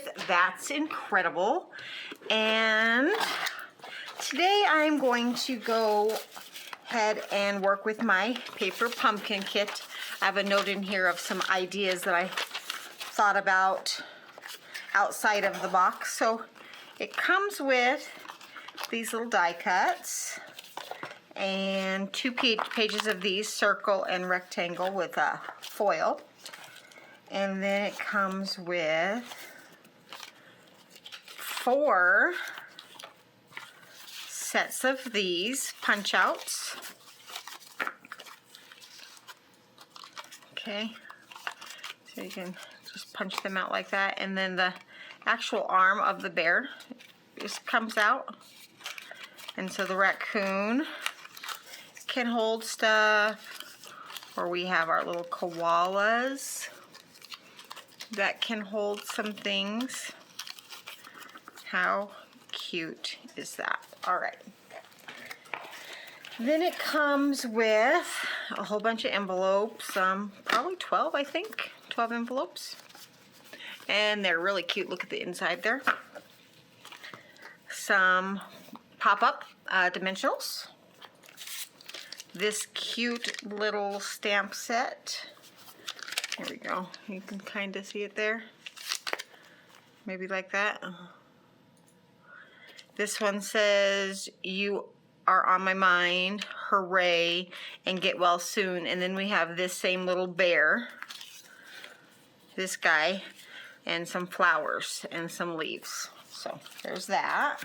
with That's Incredible, and today I'm going to go ahead and work with my paper pumpkin kit. I have a note in here of some ideas that I thought about outside of the box. So it comes with these little die cuts and 2 pages of these, circle and rectangle, with a foil. And then it comes with 4 sets of these punch outs. Okay, so you can just punch them out like that, and then the actual arm of the bear just comes out, and so the raccoon can hold stuff, or we have our little koalas that can hold some things. How cute is that? All right. Then it comes with a whole bunch of envelopes, probably 12, I think, 12 envelopes. And they're really cute. Look at the inside there. Some pop-up dimensionals. This cute little stamp set. There we go. You can kind of see it there. Maybe like that. This one says, "You are on my mind, hooray, and get well soon." And then we have this same little bear, this guy, and some flowers and some leaves. So there's that.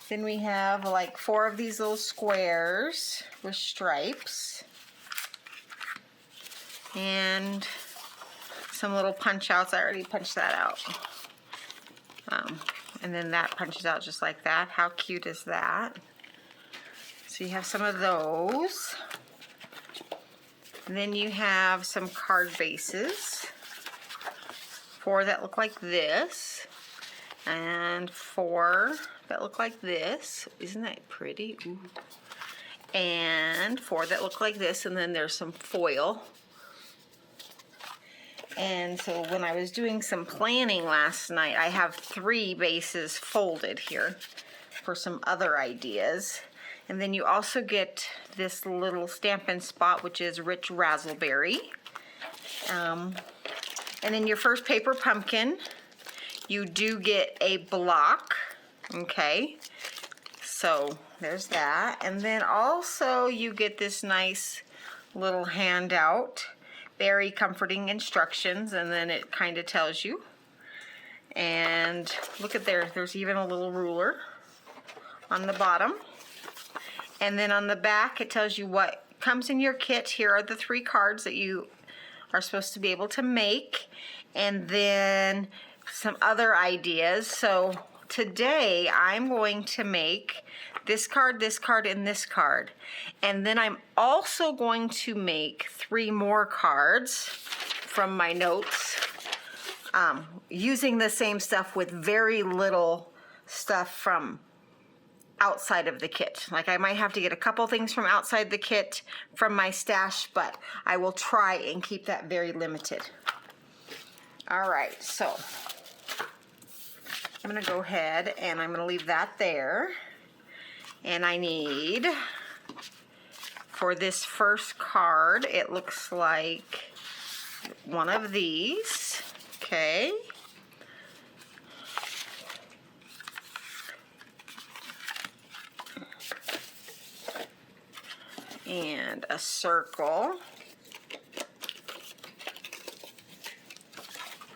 Then we have like 4 of these little squares with stripes, and some little punch outs. I already punched that out. And then that punches out just like that. How cute is that? So you have some of those. And then you have some card bases. 4 that look like this. And 4 that look like this. Isn't that pretty? Ooh. And 4 that look like this. And then there's some foil. And so when I was doing some planning last night, I have 3 bases folded here for some other ideas. And then you also get this little Stampin' Spot, which is Rich Razzleberry. And then your first paper pumpkin, you do get a block. Okay, so there's that. And then also you get this nice little handout. Very comforting instructions, and then it kind of tells you. And look at there, there's even a little ruler on the bottom. And then on the back, it tells you what comes in your kit. Here are the 3 cards that you are supposed to be able to make, and then some other ideas. So today I'm going to make this card, and this card. And then I'm also going to make 3 more cards from my notes, using the same stuff with very little stuff from outside of the kit. Like I might have to get a couple things from outside the kit from my stash, but I will try and keep that very limited. All right, so I'm gonna go ahead and I'm gonna leave that there. And I need, for this first card, it looks like one of these, okay. And a circle.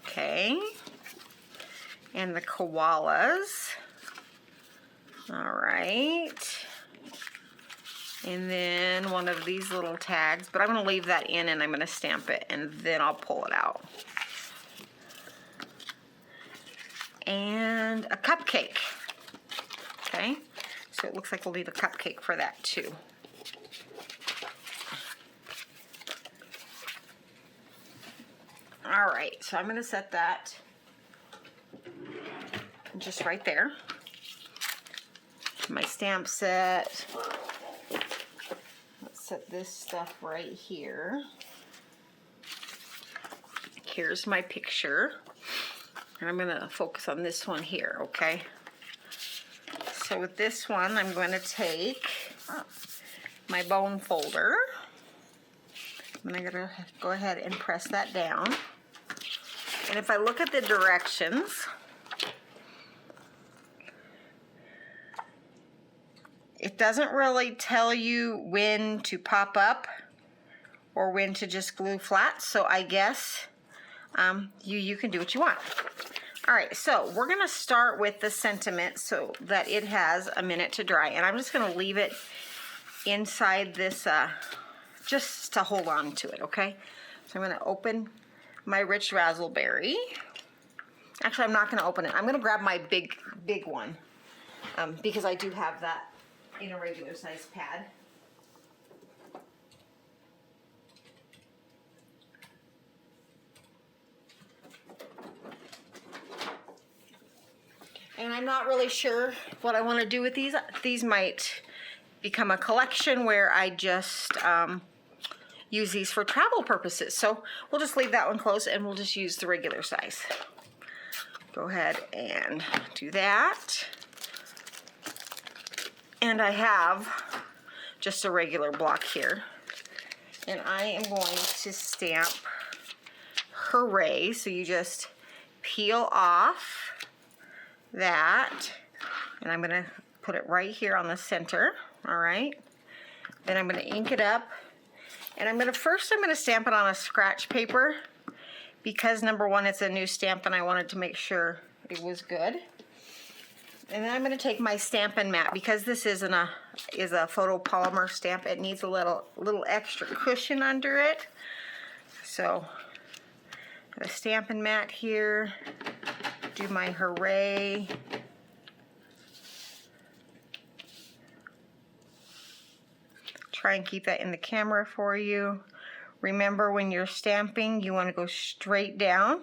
Okay. And the koalas. All right. And then one of these little tags, but I'm going to leave that in and I'm going to stamp it and then I'll pull it out. And a cupcake. Okay. So it looks like we'll need a cupcake for that too. All right, so I'm going to set that just right there. My stamp set. Let's set this stuff right here. Here's my picture. And I'm gonna focus on this one here, okay? So with this one, I'm going to take my bone folder. And I'm gonna go ahead and press that down. And if I look at the directions, it doesn't really tell you when to pop up or when to just glue flat, so I guess you can do what you want. All right, so we're gonna start with the sentiment so that it has a minute to dry, and I'm just gonna leave it inside this just to hold on to it, okay? So I'm gonna open my Rich Razzleberry. Actually, I'm not gonna open it. I'm gonna grab my big one because I do have that in a regular size pad. And I'm not really sure what I want to do with these. These might become a collection where I just use these for travel purposes. So we'll just leave that one closed and we'll just use the regular size. Go ahead and do that. And I have just a regular block here. And I am going to stamp Hooray. So you just peel off that. And I'm going to put it right here on the center. All right. Then I'm going to ink it up. And I'm going to stamp it on a scratch paper because number one, it's a new stamp and I wanted to make sure it was good. And then I'm going to take my Stampin' mat because this is a photopolymer stamp. It needs a little extra cushion under it. So the Stampin' mat here. Do my Hooray. Try and keep that in the camera for you. Remember, when you're stamping, you want to go straight down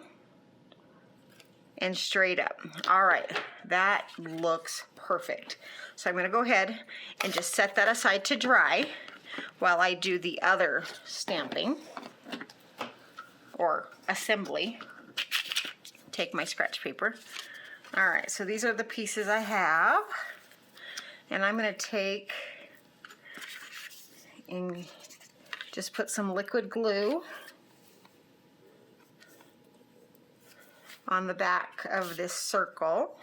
and straight up. All right, that looks perfect. So I'm going to go ahead and just set that aside to dry while I do the other stamping or assembly. Take my scratch paper. All right, so these are the pieces I have. And I'm going to take and just put some liquid glue on the back of this circle.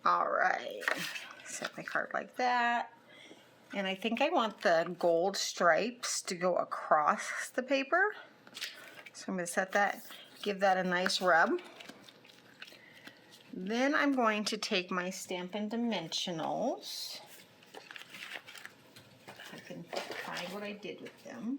All right, set my card like that. And I think I want the gold stripes to go across the paper. So I'm going to set that, give that a nice rub. Then I'm going to take my Stampin' Dimensionals. I can find what I did with them.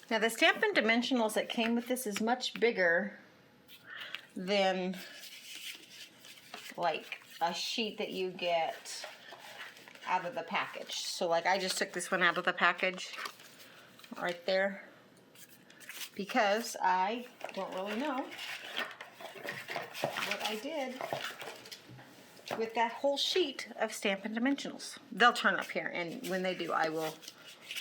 Now the Stampin' Dimensionals that came with this is much bigger than like a sheet that you get out of the package. So like I just took this one out of the package right there because I don't really know what I did with that whole sheet of Stampin' Dimensionals. They'll turn up here, and when they do I will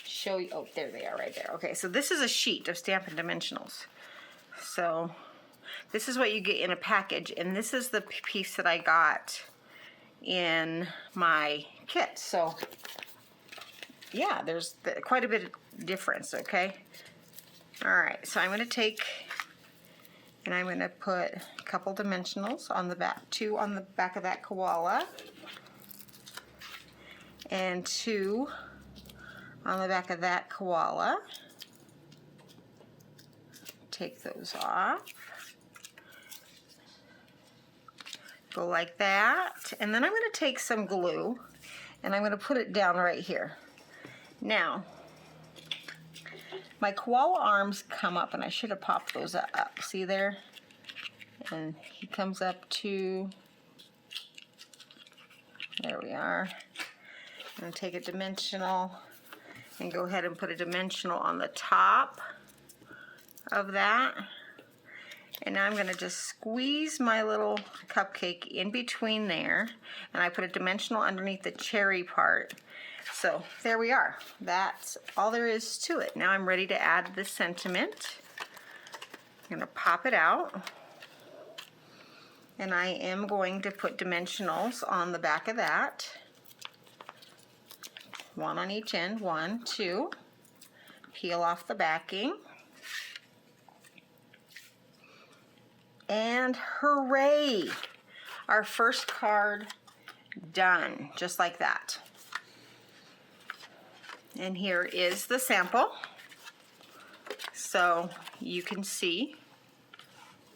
show you. Oh, there they are right there. Okay, so this is a sheet of Stampin' Dimensionals. So this is what you get in a package, and this is the piece that I got in my kit. So yeah, there's quite a bit of difference, okay? All right, so I'm going to take and I'm going to put a couple dimensionals on the back, 2 on the back of that koala, and 2 on the back of that koala. Take those off. Go like that. And then I'm going to take some glue and I'm going to put it down right here. Now, my koala arms come up, and I should have popped those up. See there? And he comes up to, there we are. I'm going to take a dimensional and go ahead and put a dimensional on the top of that. And now I'm going to just squeeze my little cupcake in between there, and I put a dimensional underneath the cherry part. So there we are. That's all there is to it. Now I'm ready to add the sentiment. I'm going to pop it out, and I am going to put dimensionals on the back of that. One on each end, 1, 2. Peel off the backing. And hooray! Our first card done, just like that. And here is the sample. So you can see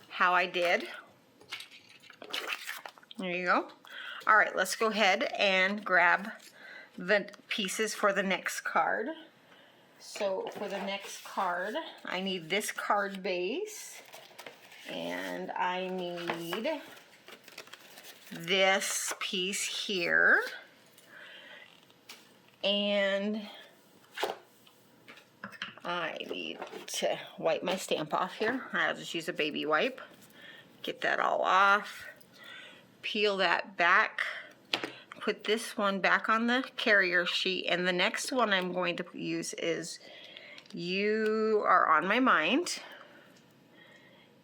how I did. There you go. All right, let's go ahead and grab the pieces for the next card. So for the next card, I need this card base. And I need this piece here, and I need to wipe my stamp off here. I'll just use a baby wipe. Get that all off. Peel that back. Put this one back on the carrier sheet, and the next one I'm going to use is You Are on My Mind.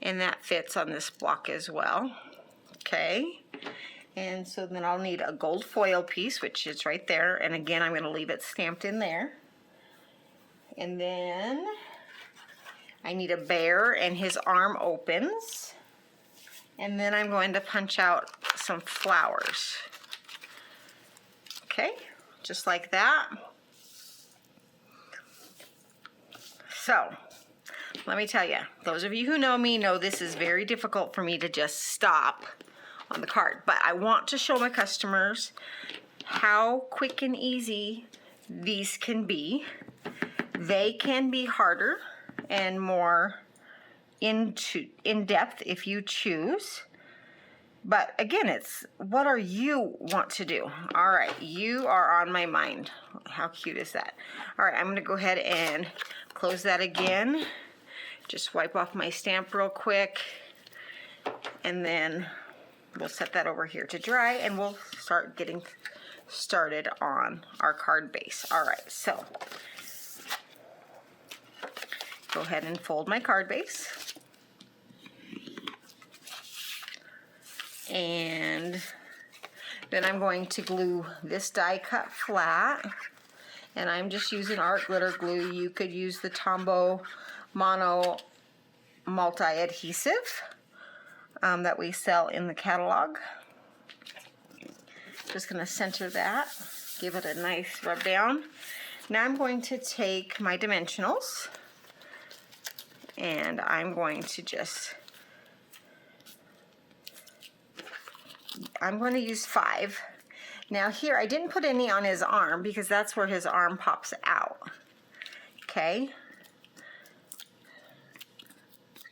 And that fits on this block as well. Okay. And so then I'll need a gold foil piece, which is right there. And again, I'm going to leave it stamped in there. And then I need a bear, and his arm opens. And then I'm going to punch out some flowers. Okay, just like that. So, let me tell you, those of you who know me know this is very difficult for me to just stop on the card. But I want to show my customers how quick and easy these can be. They can be harder and more in-depth if you choose. But again, it's what are you want to do. All right, You Are on My Mind. How cute is that? All right, I'm going to go ahead and close that again. Just wipe off my stamp real quick, and then we'll set that over here to dry, and we'll start getting started on our card base. All right, so go ahead and fold my card base. And then I'm going to glue this die cut flat, and I'm just using art glitter glue. You could use the Tombow Mono multi-adhesive that we sell in the catalog. Just going to center that, give it a nice rub down. Now I'm going to take my dimensionals, and I'm going to I'm going to use 5. Now here, I didn't put any on his arm because that's where his arm pops out. Okay.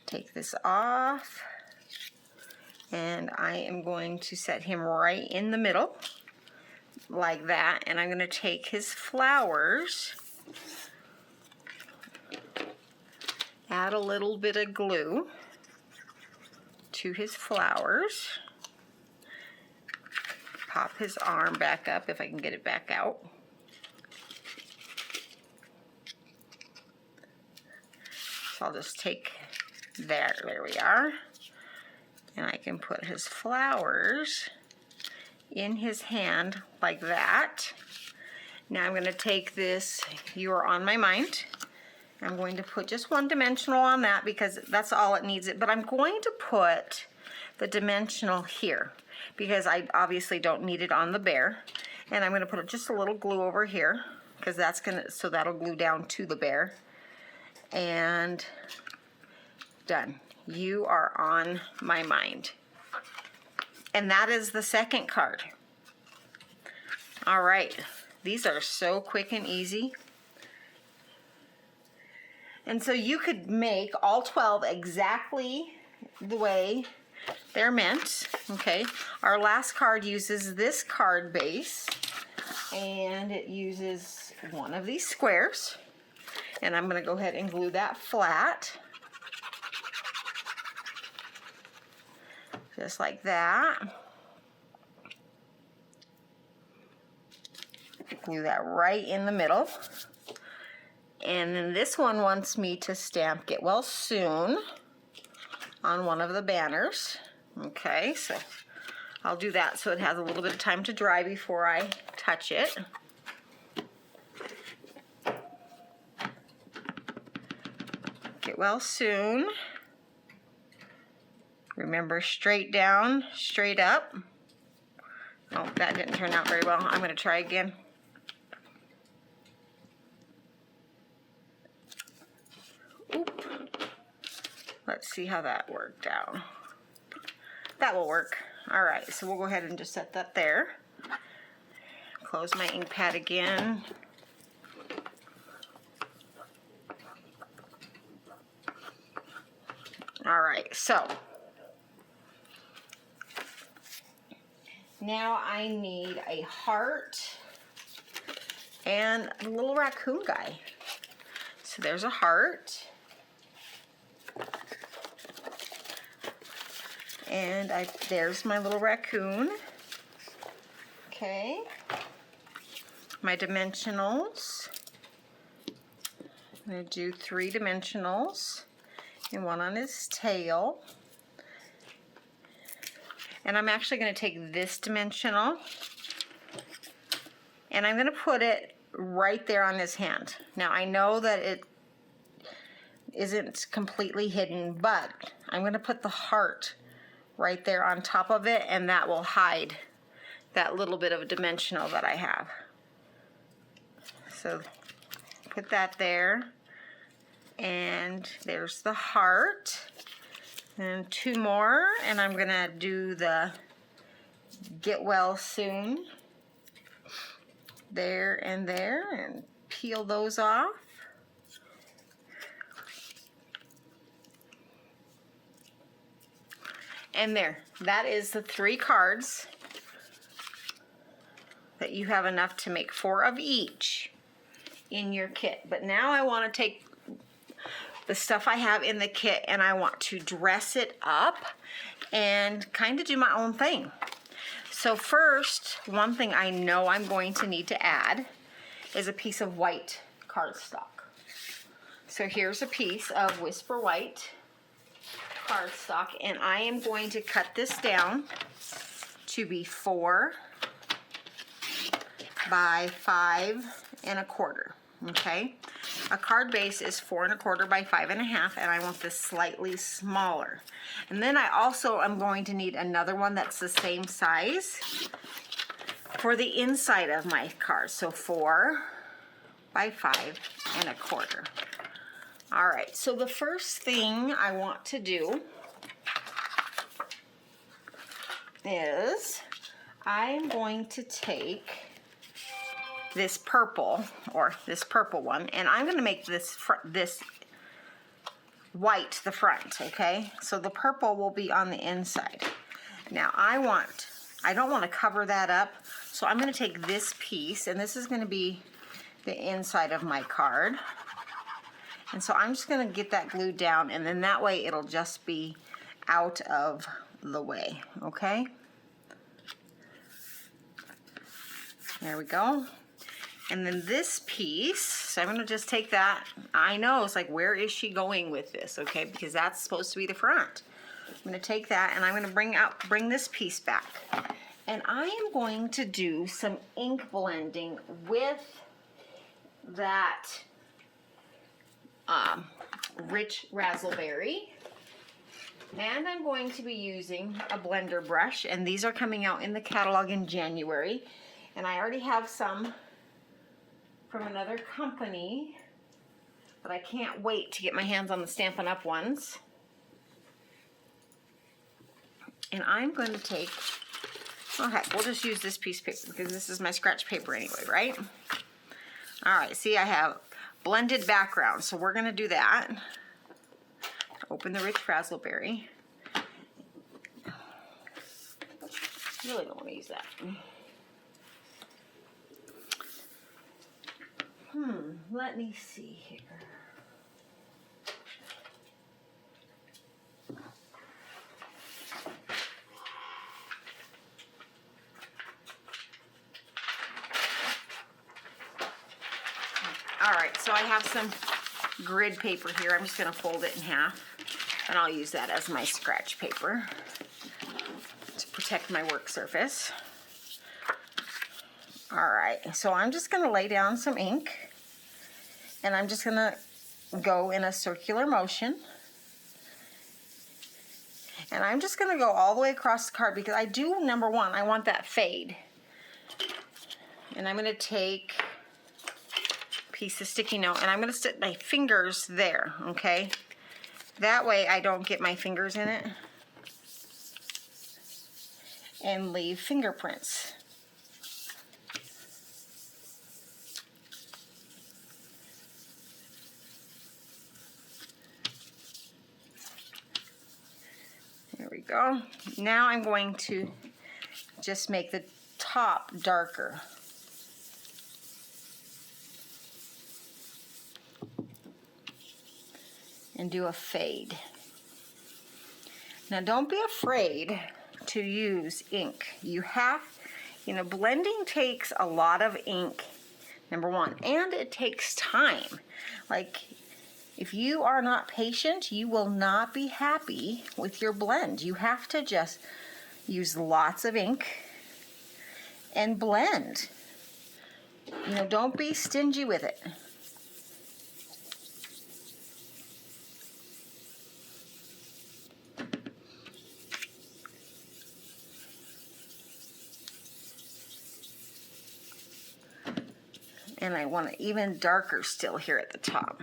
Take this off, and I am going to set him right in the middle, like that, and I'm going to take his flowers, add a little bit of glue to his flowers, pop his arm back up if I can get it back out. So I'll just take there we are, and I can put his flowers in his hand like that. Now I'm going to take this You Are on My Mind. I'm going to put just one dimensional on that because that's all it needs. But I'm going to put the dimensional here because I obviously don't need it on the bear. And I'm going to put just a little glue over here because that's so that'll glue down to the bear. And done. You Are on My Mind. And that is the second card. All right. These are so quick and easy. And so you could make all 12 exactly the way they're mint, okay? Our last card uses this card base, and it uses one of these squares. And I'm going to go ahead and glue that flat. Just like that. Glue that right in the middle. And then this one wants me to stamp Get Well Soon on one of the banners. Okay, so I'll do that so it has a little bit of time to dry before I touch it. Get Well Soon. Remember, straight down, straight up. Oh, that didn't turn out very well. I'm going to try again. Oop. Let's see how that worked out. That will work. All right, so we'll go ahead and just set that there. Close my ink pad again. All right, so now I need a heart and a little raccoon guy. So there's a heart. And there's my little raccoon. Okay. My dimensionals. I'm going to do 3 dimensionals and one on his tail. And I'm actually going to take this dimensional and I'm going to put it right there on his hand. Now I know that it isn't completely hidden, but I'm going to put the heart right there on top of it, and that will hide that little bit of a dimensional that I have. So put that there, and there's the heart, and 2 more, and I'm gonna do the Get Well Soon there, and peel those off. And there, that is the 3 cards that you have enough to make 4 of each in your kit. But now I want to take the stuff I have in the kit and I want to dress it up and kind of do my own thing. So first, one thing I know I'm going to need to add is a piece of white cardstock. So here's a piece of Whisper White cardstock, and I am going to cut this down to be 4 by 5 1/4. Okay, a card base is 4 1/4 by 5 1/2, and I want this slightly smaller. And then I also am going to need another one that's the same size for the inside of my card. So 4 by 5 1/4. All right, so the first thing I want to do is I'm going to take this purple, or this purple one, and I'm going to make this white the front, okay? So the purple will be on the inside. Now I don't want to cover that up, so I'm going to take this piece, and this is going to be the inside of my card. And so I'm just going to get that glued down, and then that way it'll just be out of the way, okay? There we go. And then this piece, so I'm going to just take that. I know, it's like, where is she going with this, okay? Because that's supposed to be the front. I'm going to take that, and I'm going to bring this piece back. And I am going to do some ink blending with that rich raspberry, and I'm going to be using a blender brush, and these are coming out in the catalog in January, and I already have some from another company, but I can't wait to get my hands on the Stampin' Up ones. And I'm going to take, oh heck, we'll just use this piece of paper because this is my scratch paper anyway, right? All right, see, I have blended background, so we're going to do that. Open the rich raspberry, Really don't want to use that. Let me see here. All right, so I have some grid paper here. I'm just going to fold it in half, and I'll use that as my scratch paper to protect my work surface. All right, so I'm just going to lay down some ink, and I'm just going to go in a circular motion. And I'm just going to go all the way across the card because I do, number one, I want that fade. And I'm going to take a piece of sticky note, and I'm going to stick my fingers there, okay? That way I don't get my fingers in it and leave fingerprints. There we go. Now I'm going to just make the top darker. And do a fade. Now don't be afraid to use ink. You have, blending takes a lot of ink, number one, and it takes time. Like, if you are not patient, you will not be happy with your blend. You have to just use lots of ink and blend. Don't be stingy with it. And I want it even darker still here at the top.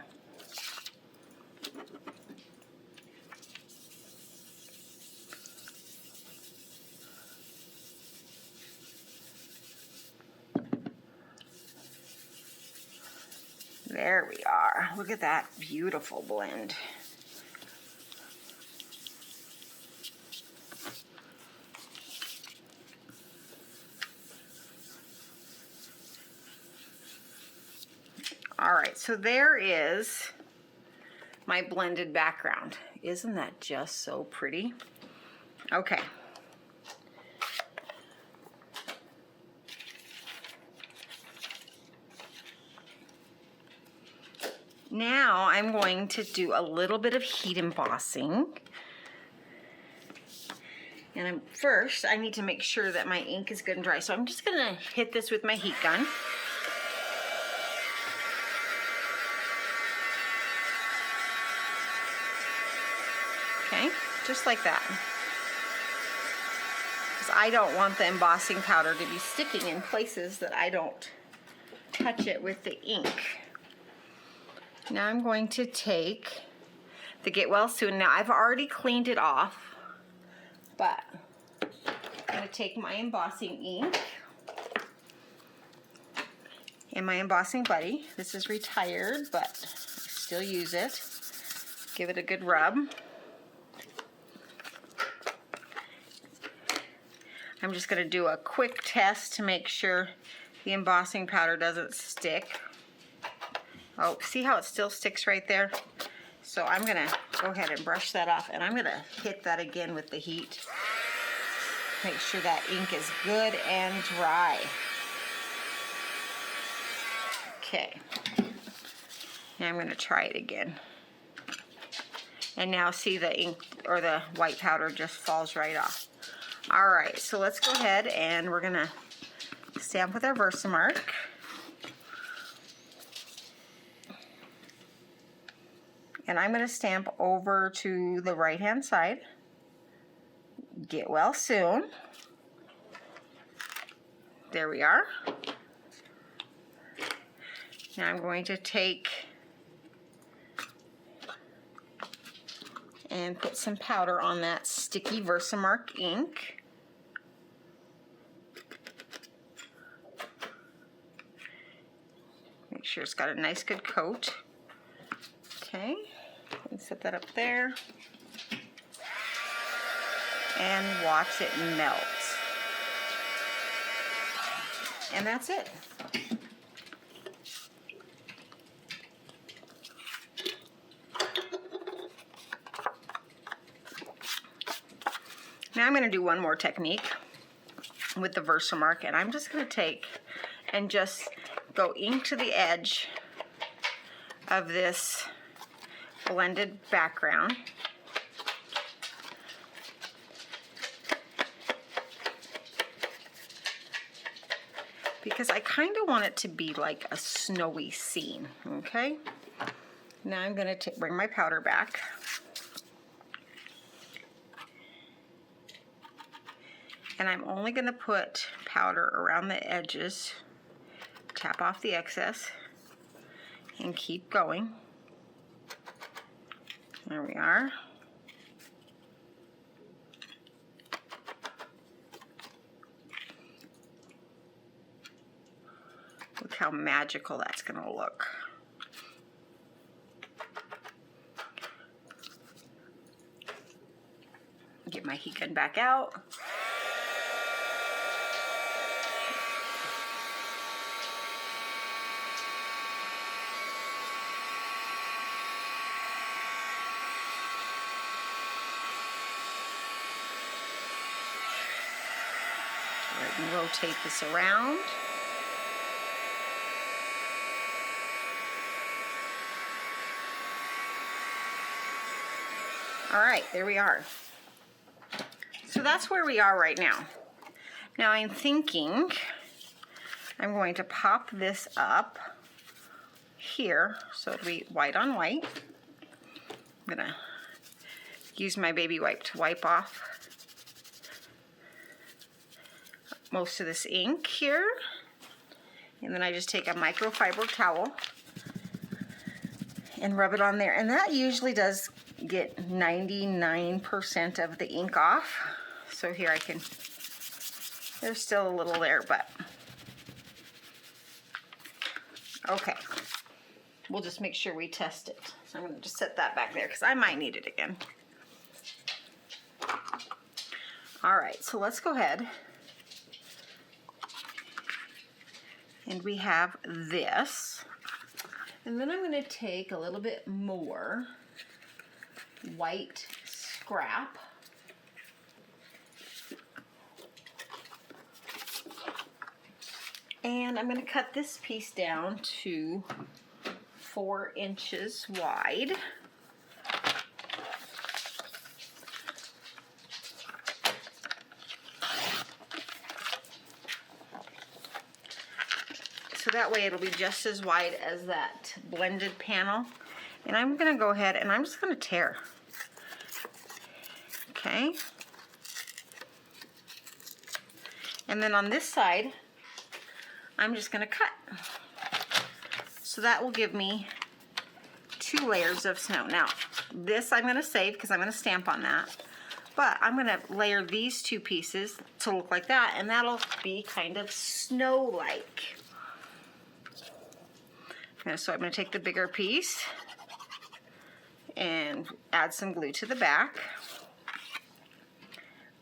There we are. Look at that beautiful blend. All right, so there is my blended background. Isn't that just so pretty? Okay. Now I'm going to do a little bit of heat embossing. And first, I need to make sure that my ink is good and dry. So I'm just gonna hit this with my heat gun. Okay, just like that. Because I don't want the embossing powder to be sticking in places that I don't touch it with the ink. Now I'm going to take the Get Well Soon. Now I've already cleaned it off, but I'm going to take my embossing ink and my embossing buddy. This is retired, but I still use it. Give it a good rub. I'm just going to do a quick test to make sure the embossing powder doesn't stick. Oh, see how it still sticks right there? So I'm going to go ahead and brush that off, and I'm going to hit that again with the heat. Make sure that ink is good and dry. Okay. Now I'm going to try it again. And now see the ink or the white powder just falls right off. All right, so let's go ahead and we're going to stamp with our Versamark. And I'm going to stamp over to the right-hand side. Get Well Soon. There we are. Now I'm going to take and put some powder on that sticky Versamark ink. Make sure it's got a nice good coat. Okay, and set that up there. And watch it melt. And that's it. Now I'm going to do one more technique with the Versamark, and I'm just going to take and just go ink to the edge of this blended background. Because I kind of want it to be like a snowy scene, okay? Now I'm going to bring my powder back. And I'm only going to put powder around the edges, tap off the excess, and keep going. There we are. Look how magical that's going to look. Get my heat gun back out. And rotate this around. All right, there we are. So that's where we are right now. Now I'm thinking I'm going to pop this up here so it'll be white on white. I'm gonna use my baby wipe to wipe off most of this ink here. And then I just take a microfiber towel and rub it on there. And that usually does get 99% of the ink off. So here I can, there's still a little there, but okay. We'll just make sure we test it. So I'm gonna just set that back there because I might need it again. All right, so let's go ahead. And we have this. And then I'm going to take a little bit more white scrap. And I'm going to cut this piece down to 4 inches wide. So that way it'll be just as wide as that blended panel. And I'm going to go ahead and I'm just going to tear. Okay. And then on this side, I'm just going to cut. So that will give me 2 layers of snow. Now, this I'm going to save because I'm going to stamp on that. But I'm going to layer these 2 pieces to look like that, and that'll be kind of snow-like. So I'm going to take the bigger piece and add some glue to the back.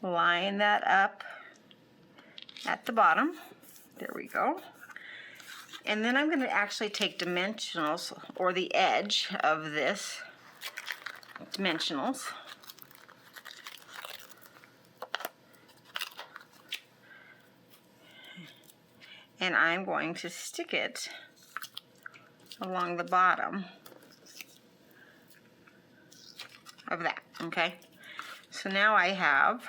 Line that up at the bottom. There we go. And then I'm going to actually take dimensionals, or the edge of this dimensionals. And I'm going to stick it along the bottom of that, okay? So now I have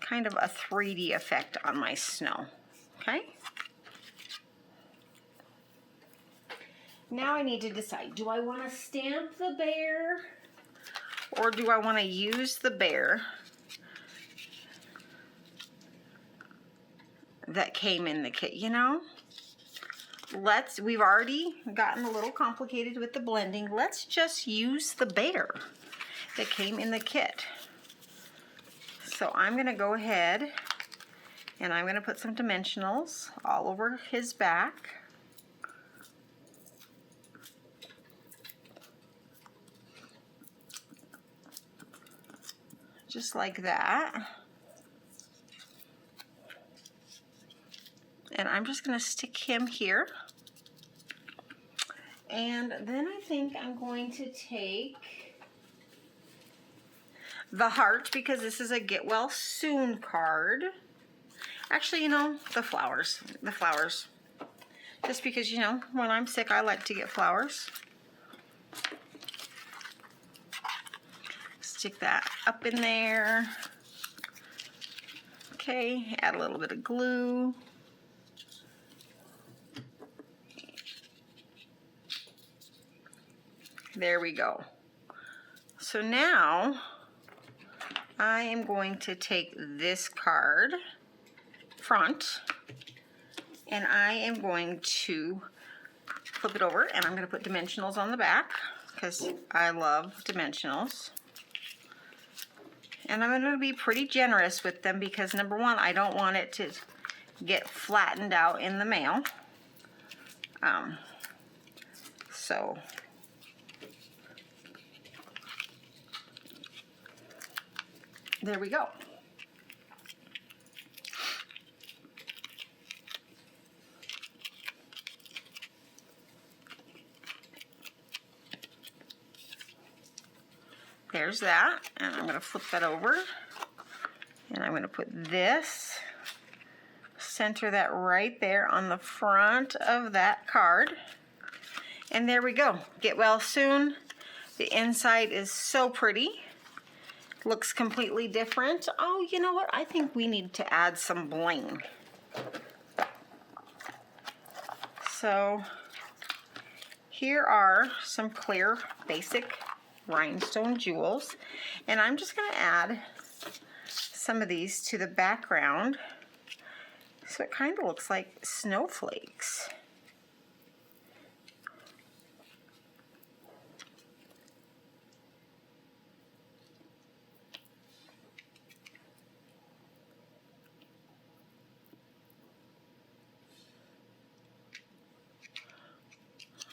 kind of a 3D effect on my snow, okay? Now I need to decide, do I want to stamp the bear or do I want to use the bear that came in the kit, you know? We've already gotten a little complicated with the blending. Let's just use the bear that came in the kit. So I'm going to go ahead and I'm going to put some dimensionals all over his back. Just like that. I'm just going to stick him here. And then I think I'm going to take the heart, because this is a get well soon card. Actually, you know, the flowers. The flowers. Just because, you know, when I'm sick, I like to get flowers. Stick that up in there. Okay, add a little bit of glue. There we go. So now I am going to take this card front and I am going to flip it over, and I'm going to put dimensionals on the back because I love dimensionals. And I'm going to be pretty generous with them because, number one, I don't want it to get flattened out in the mail. So there we go. There's that, and I'm going to flip that over, and I'm going to put this, center that right there on the front of that card, and there we go. Get well soon. The inside is so pretty. Looks completely different. Oh, you know what? I think we need to add some bling. So here are some clear basic rhinestone jewels, and I'm just going to add some of these to the background so it kind of looks like snowflakes.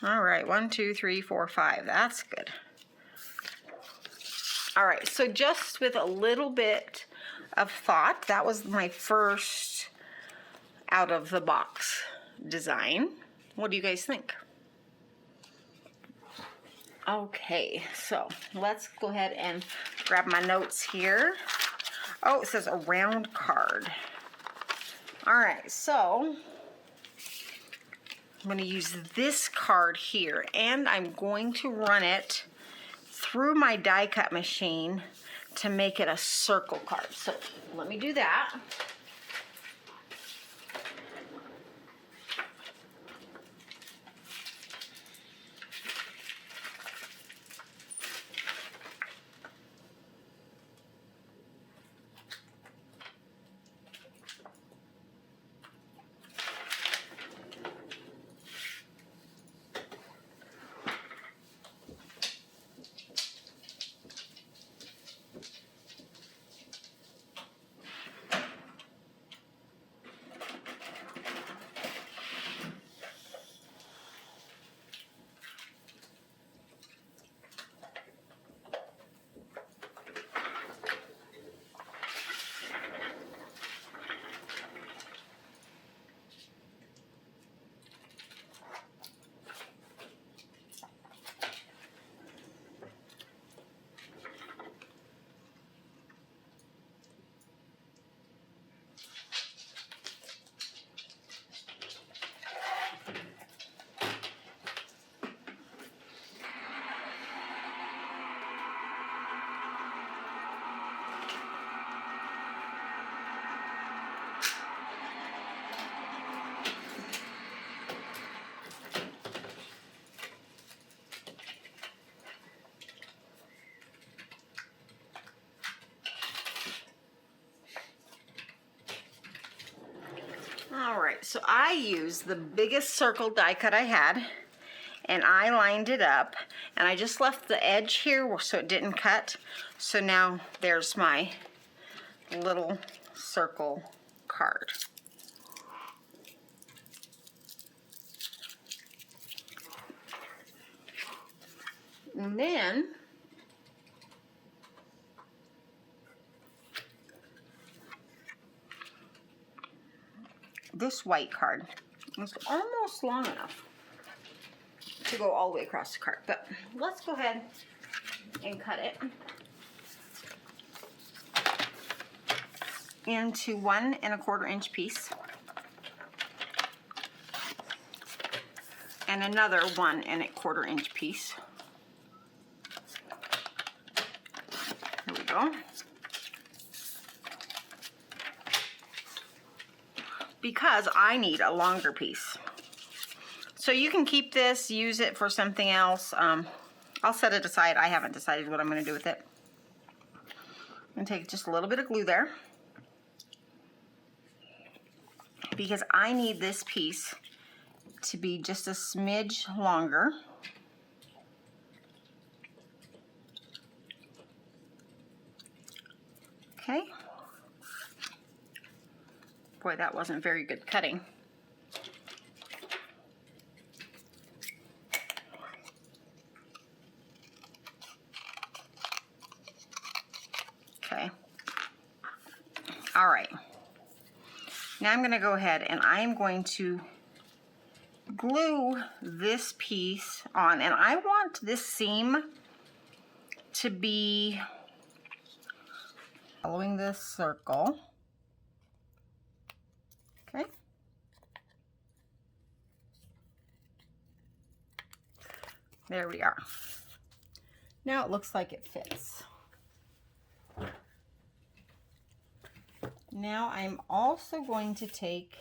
All right, 1, 2, 3, 4, 5. That's good. All right, so just with a little bit of thought, that was my first out of the box design. What do you guys think? Okay, so let's go ahead and grab my notes here. Oh, it says a round card. All right, so I'm going to use this card here, and I'm going to run it through my die cut machine to make it a circle card. So let me do that. All right, so I used the biggest circle die cut I had, and I lined it up, and I just left the edge here so it didn't cut. So now there's my little circle card. And then this white card. It's almost long enough to go all the way across the card, but let's go ahead and cut it into 1 1/4 inch piece and another 1 1/4 inch piece. There we go. Because I need a longer piece. So you can keep this, use it for something else. I'll set it aside. I haven't decided what I'm going to do with it. I'm going to take just a little bit of glue there, because I need this piece to be just a smidge longer. Okay. Boy, that wasn't very good cutting. Okay. All right. Now I'm going to go ahead and I'm going to glue this piece on, and I want this seam to be following this circle. Okay. There we are. Now it looks like it fits. Now I'm also going to take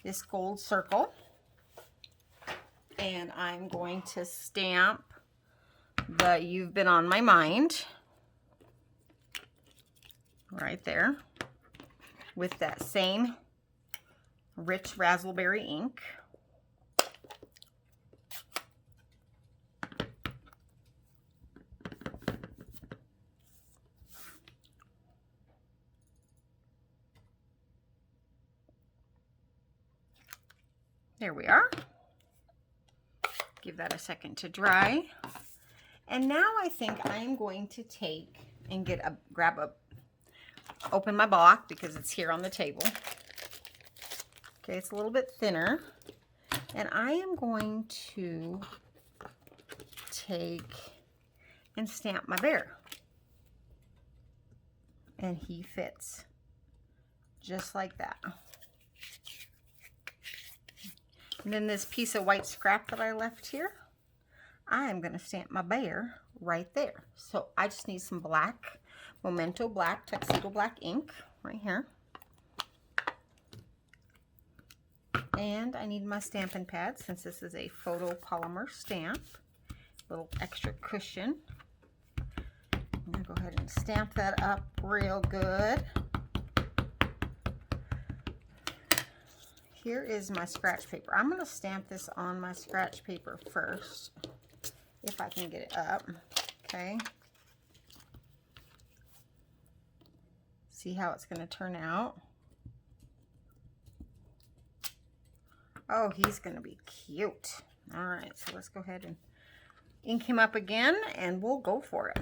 this gold circle and I'm going to stamp the "You've Been on My Mind" right there with that same rich raspberry ink. There we are. Give that a second to dry. And now I think I'm going to take and open my block because it's here on the table. Okay, it's a little bit thinner. And I am going to take and stamp my bear. And he fits just like that. And then this piece of white scrap that I left here, I am going to stamp my bear right there. So I just need some black, Momento black, Tuxedo black ink right here. And I need my Stampin' Pad, since this is a photopolymer stamp. Little extra cushion. I'm going to go ahead and stamp that up real good. Here is my scratch paper. I'm going to stamp this on my scratch paper first, if I can get it up. Okay. See how it's going to turn out. Oh, he's going to be cute. All right, so let's go ahead and ink him up again, and we'll go for it.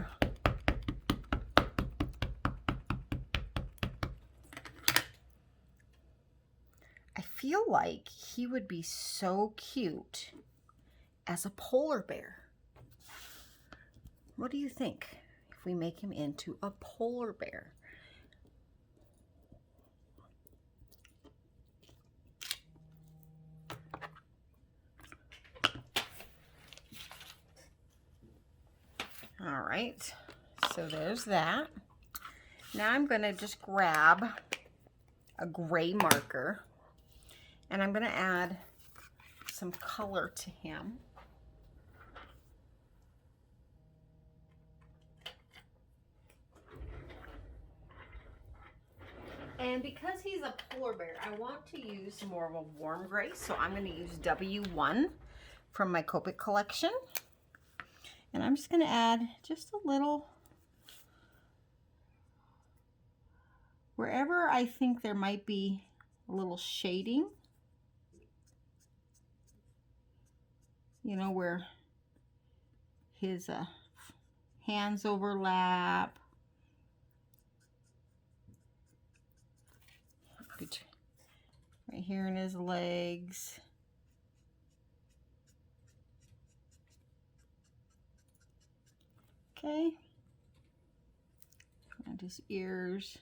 I feel like he would be so cute as a polar bear. What do you think if we make him into a polar bear? All right, so there's that. Now I'm going to just grab a gray marker and I'm going to add some color to him. And because he's a polar bear, I want to use more of a warm gray, so I'm going to use W1 from my Copic collection. And I'm just going to add just a little, wherever I think there might be a little shading. You know, where his hands overlap. right here in his legs. Okay, and his ears.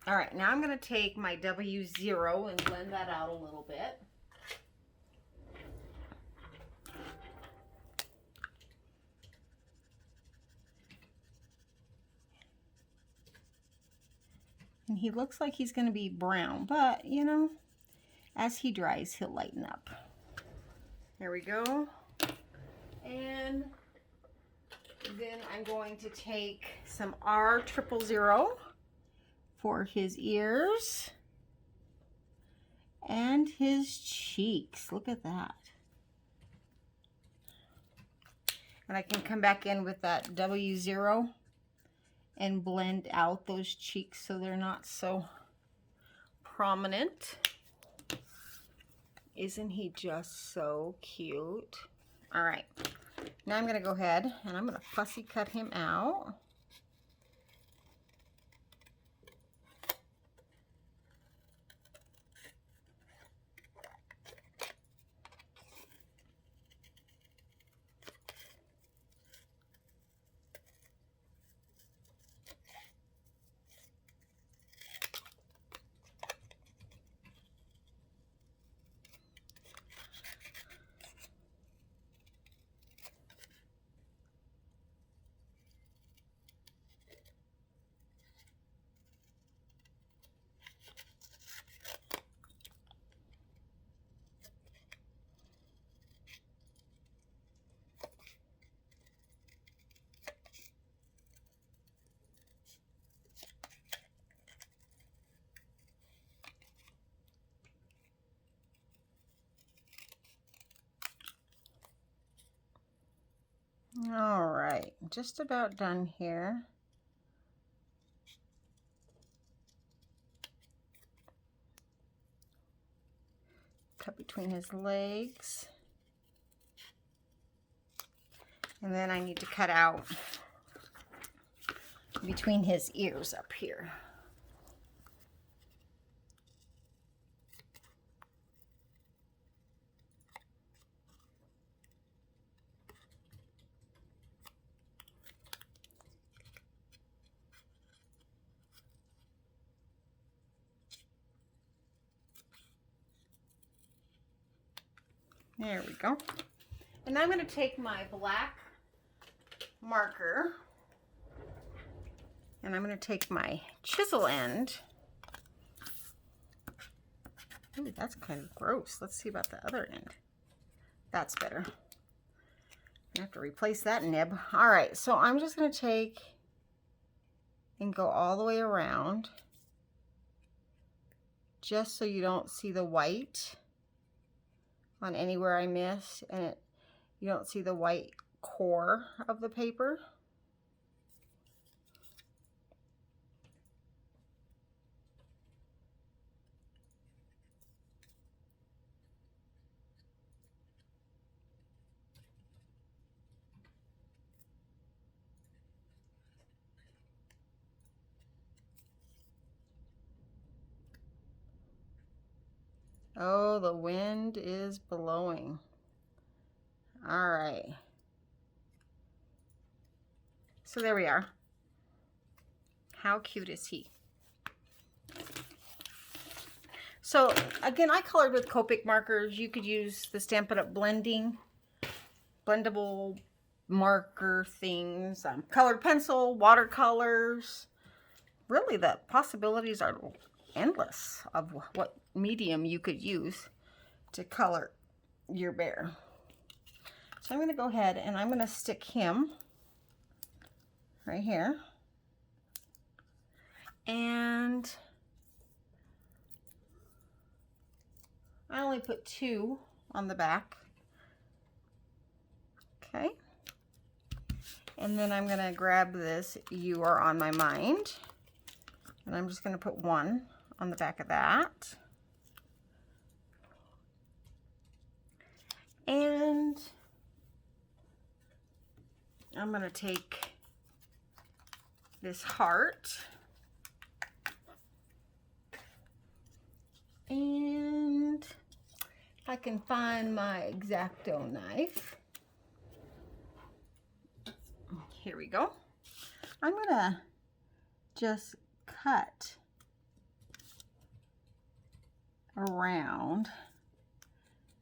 All right, now I'm going to take my W0 and blend that out a little bit. And he looks like he's going to be brown, but you know, as he dries, he'll lighten up. There we go. And then I'm going to take some R000 for his ears and his cheeks. Look at that. And I can come back in with that W0 and blend out those cheeks so they're not so prominent. Isn't he just so cute? All right, now I'm gonna go ahead and I'm gonna fussy cut him out. All right, just about done here. Cut between his legs. And then I need to cut out between his ears up here. There we go. And I'm going to take my black marker and I'm going to take my chisel end. Ooh, that's kind of gross. Let's see about the other end. That's better. I have to replace that nib. All right, so I'm just going to take and go all the way around just so you don't see the white on anywhere I missed, and you don't see the white core of the paper. Oh, the wind is blowing. All right. So there we are. How cute is he? So again, I colored with Copic markers. You could use the Stampin' Up blendable marker things, colored pencil, watercolors. Really, the possibilities are endless of what medium you could use to color your bear. So I'm going to go ahead and I'm going to stick him right here. And I only put 2 on the back. Okay. And then I'm going to grab this You Are On My Mind. And I'm just going to put 1 on the back of that. And I'm going to take this heart and if I can find my X-Acto knife. Here we go. I'm going to just cut around.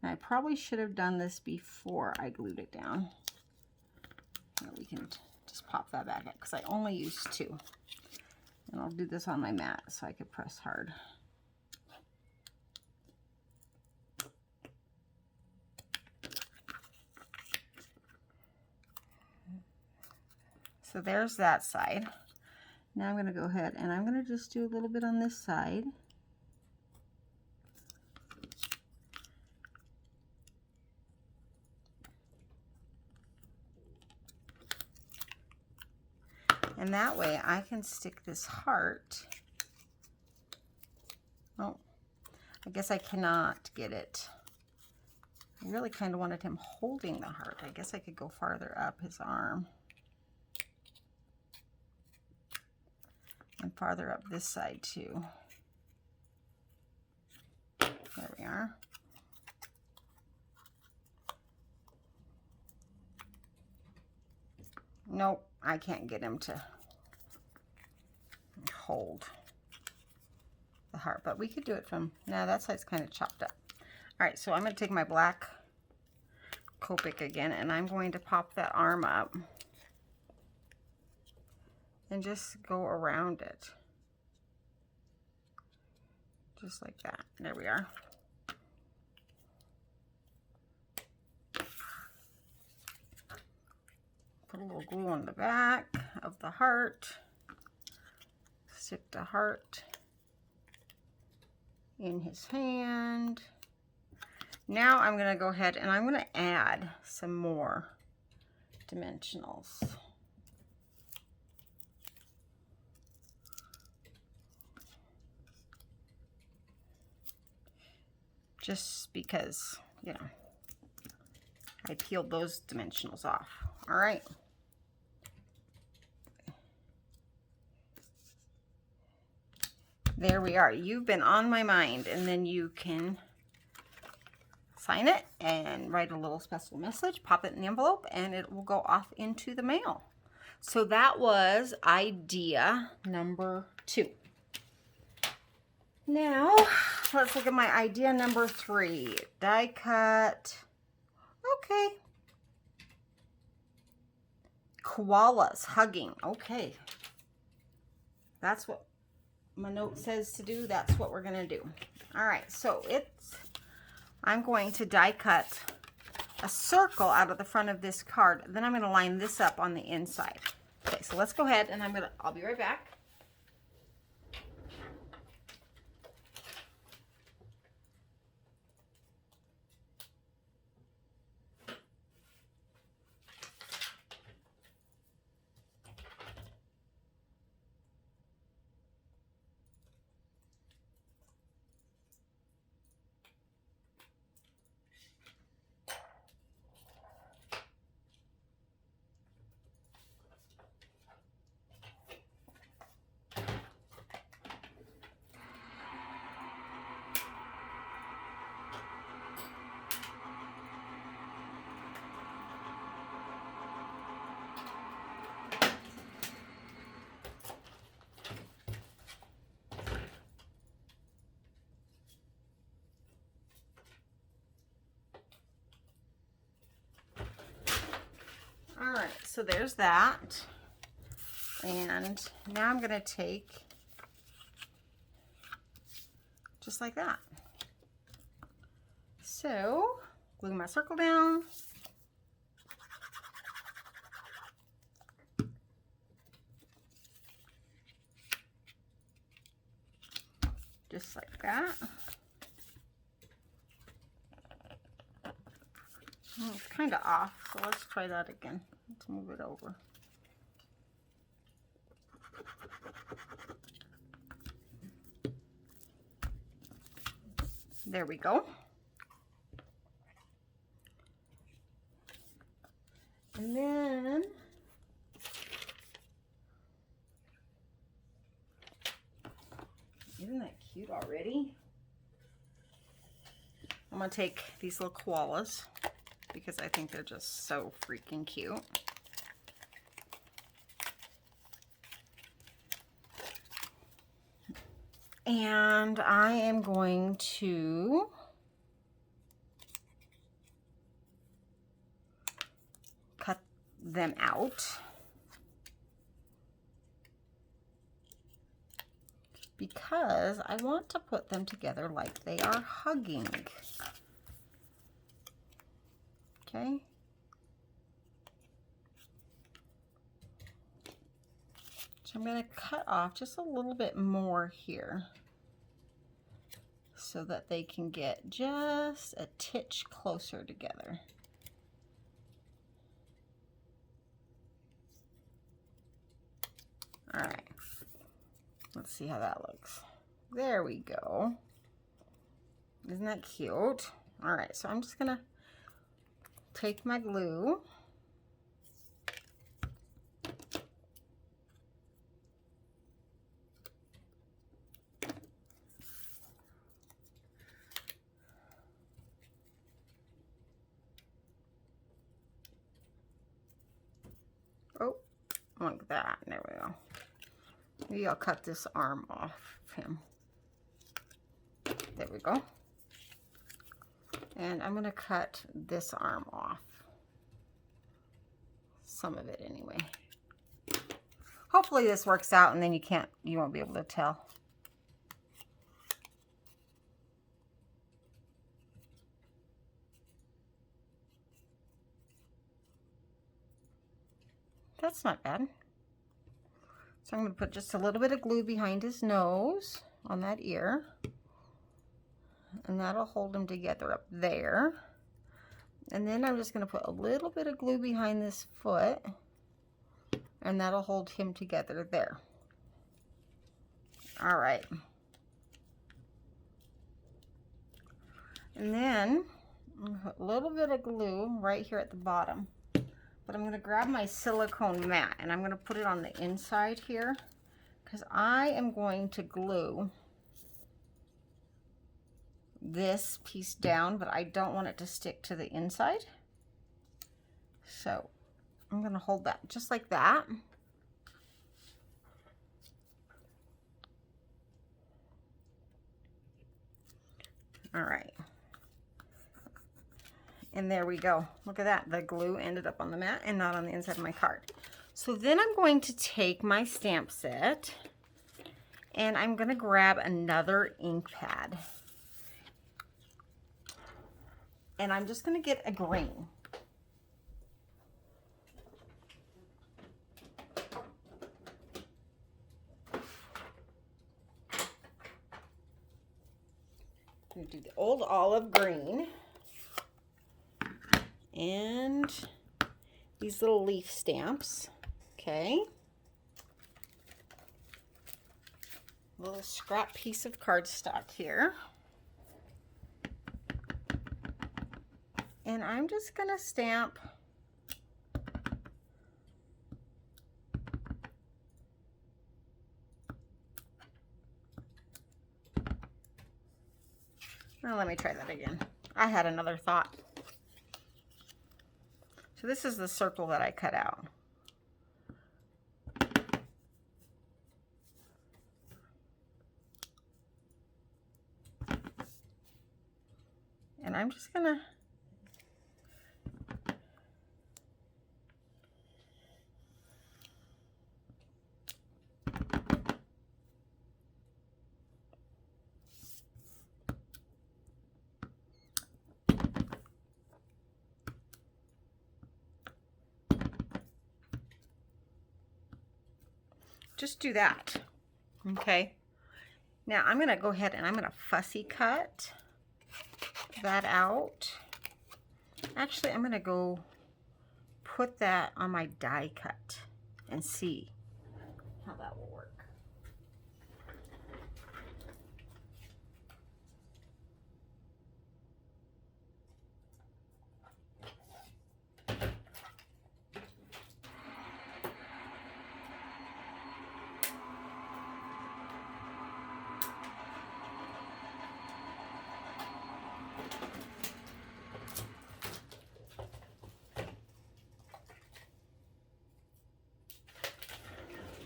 And I probably should have done this before I glued it down. Here, we can just pop that back up because I only used 2. And I'll do this on my mat so I can press hard. So there's that side. Now I'm going to go ahead and I'm going to just do a little bit on this side. And that way I can stick this heart. Oh, I guess I cannot get it. I really kind of wanted him holding the heart. I guess I could go farther up his arm. And farther up this side too. There we are. Nope, I can't get him to hold the heart, but we could do it from, no, that side's kind of chopped up. All right, so I'm going to take my black Copic again, and I'm going to pop that arm up and just go around it. Just like that. There we are. Put a little glue on the back of the heart. Stick the heart in his hand. Now I'm going to go ahead and I'm going to add some more dimensionals. Just because, you know, I peeled those dimensionals off. All right. There we are. You've been on my mind, and then you can sign it and write a little special message, pop it in the envelope, and it will go off into the mail. So that was idea number 2. Now, let's look at my idea number 3. Die cut. Okay. Koalas hugging. Okay. That's what my note says to do. That's what we're going to do. All right. So I'm going to die cut a circle out of the front of this card. Then I'm going to line this up on the inside. Okay. So let's go ahead and I'll be right back. All right, so there's that. And now I'm going to take just like that. So, glue my circle down. Just like that. Well, it's kind of off, so let's try that again. Let's move it over. There we go. And then isn't that cute already? I'm gonna take these little koalas because I think they're just so freaking cute. And I am going to cut them out because I want to put them together like they are hugging. Okay. So I'm going to cut off just a little bit more here so that they can get just a titch closer together. All right. Let's see how that looks. There we go. Isn't that cute? All right, so I'm just gonna take my glue. Oh, like that. There we go. Maybe I'll cut this arm off him. There we go. And I'm going to cut this arm off. Some of it anyway. Hopefully this works out and then you won't be able to tell. That's not bad. So I'm going to put just a little bit of glue behind his nose on that ear. And that'll hold him together up there. And then I'm just going to put a little bit of glue behind this foot. And that'll hold him together there. All right. And then I'm going to put a little bit of glue right here at the bottom. But I'm going to grab my silicone mat and I'm going to put it on the inside here because I am going to glue this piece down, but I don't want it to stick to the inside. So I'm going to hold that just like that. All right. And there we go. Look at that. The glue ended up on the mat and not on the inside of my card. So then I'm going to take my stamp set and I'm going to grab another ink pad. And I'm just going to get a green. I'm going to do the old olive green. And these little leaf stamps, okay. Little scrap piece of cardstock here. And I'm just gonna stamp well, let me try that again. I had another thought. So this is the circle that I cut out. And I'm just gonna just do that. Okay. Now I'm going to go ahead and I'm going to fussy cut that out. Actually, I'm going to go put that on my die cut and see how that will work.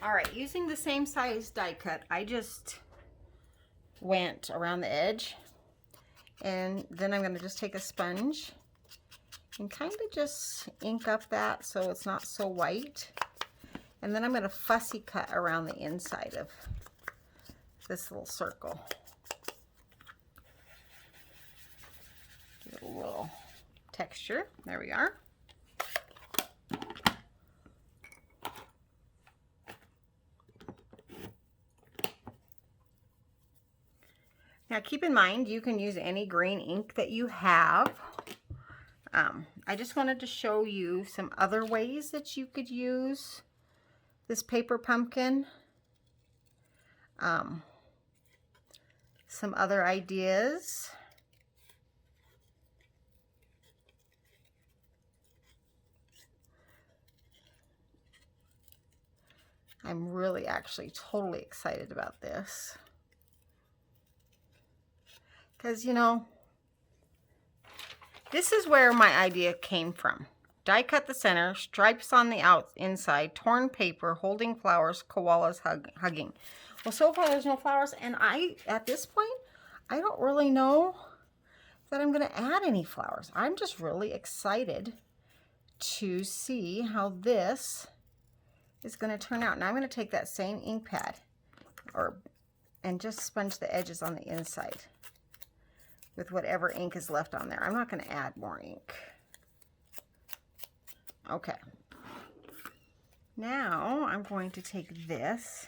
All right, using the same size die cut, I just went around the edge, and then I'm going to just take a sponge and kind of just ink up that so it's not so white. And then I'm going to fussy cut around the inside of this little circle. Give it a little texture. There we are. Now keep in mind, you can use any green ink that you have. I just wanted to show you some other ways that you could use this paper pumpkin. Some other ideas. I'm really actually totally excited about this. Because, you know, this is where my idea came from. Die cut the center, stripes on the inside, torn paper, holding flowers, koalas hugging. Well, so far there's no flowers, and at this point, I don't really know that I'm going to add any flowers. I'm just really excited to see how this is going to turn out. Now I'm going to take that same ink pad and just sponge the edges on the inside with whatever ink is left on there. I'm not going to add more ink. Okay. Now I'm going to take this.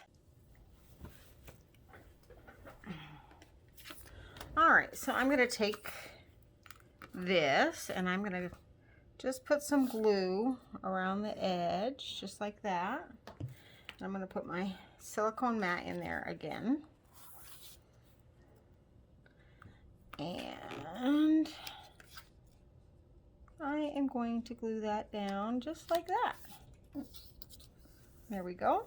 All right, so I'm going to take this and I'm going to just put some glue around the edge, just like that. I'm going to put my silicone mat in there again. And I am going to glue that down just like that. There we go.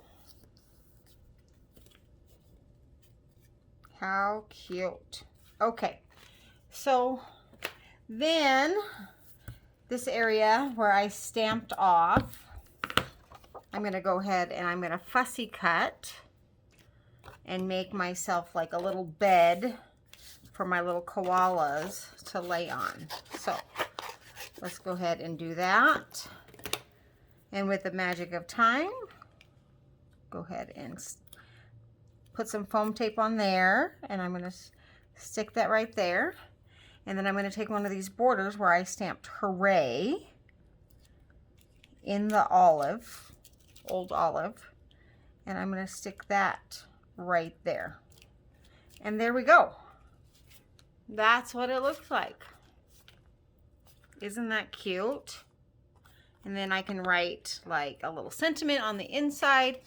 How cute. Okay, so then this area where I stamped off, I'm going to go ahead and I'm going to fussy cut and make myself like a little bed for my little koalas to lay on. So let's go ahead and do that. And with the magic of time, go ahead and put some foam tape on there, and I'm going to stick that right there. And then I'm going to take one of these borders where I stamped Hooray in the olive, old olive, and I'm going to stick that right there. And there we go. That's what it looks like. Isn't that cute? And then I can write like a little sentiment on the inside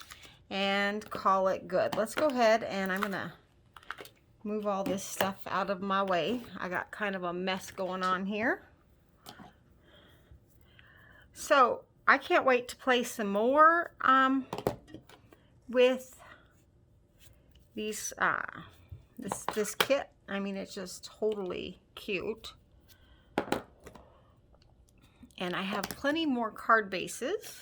and call it good. Let's go ahead and I'm gonna move all this stuff out of my way. I got kind of a mess going on here. So I can't wait to play some more with these this kit. I mean, it's just totally cute. And I have plenty more card bases.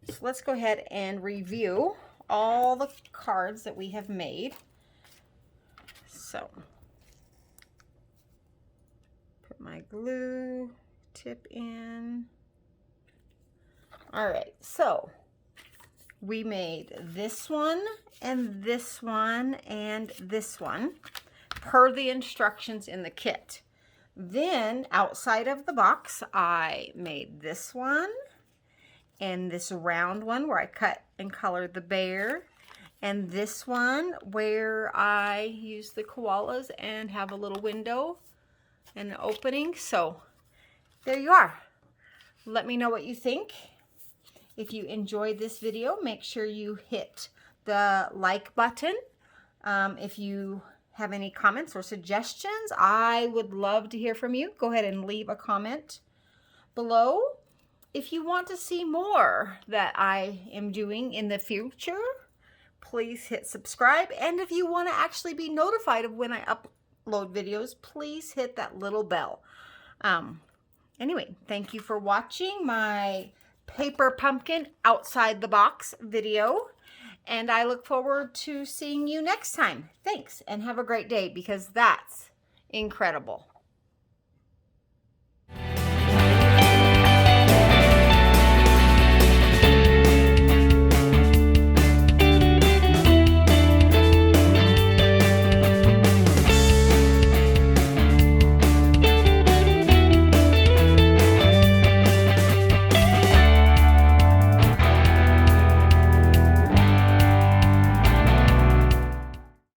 So let's go ahead and review all the cards that we have made. So, put my glue tip in. All right, so we made this one and this one and this one per the instructions in the kit. Then outside of the box, I made this one and this round one where I cut and colored the bear, and this one where I use the koalas and have a little window and an opening. So there you are. Let me know what you think. If you enjoyed this video, make sure you hit the like button. If you have any comments or suggestions, I would love to hear from you. Go ahead and leave a comment below. If you want to see more that I am doing in the future, please hit subscribe. And if you want to actually be notified of when I upload videos, please hit that little bell. Anyway, thank you for watching my paper pumpkin outside the box video. And I look forward to seeing you next time. Thanks, and have a great day, because that's incredible.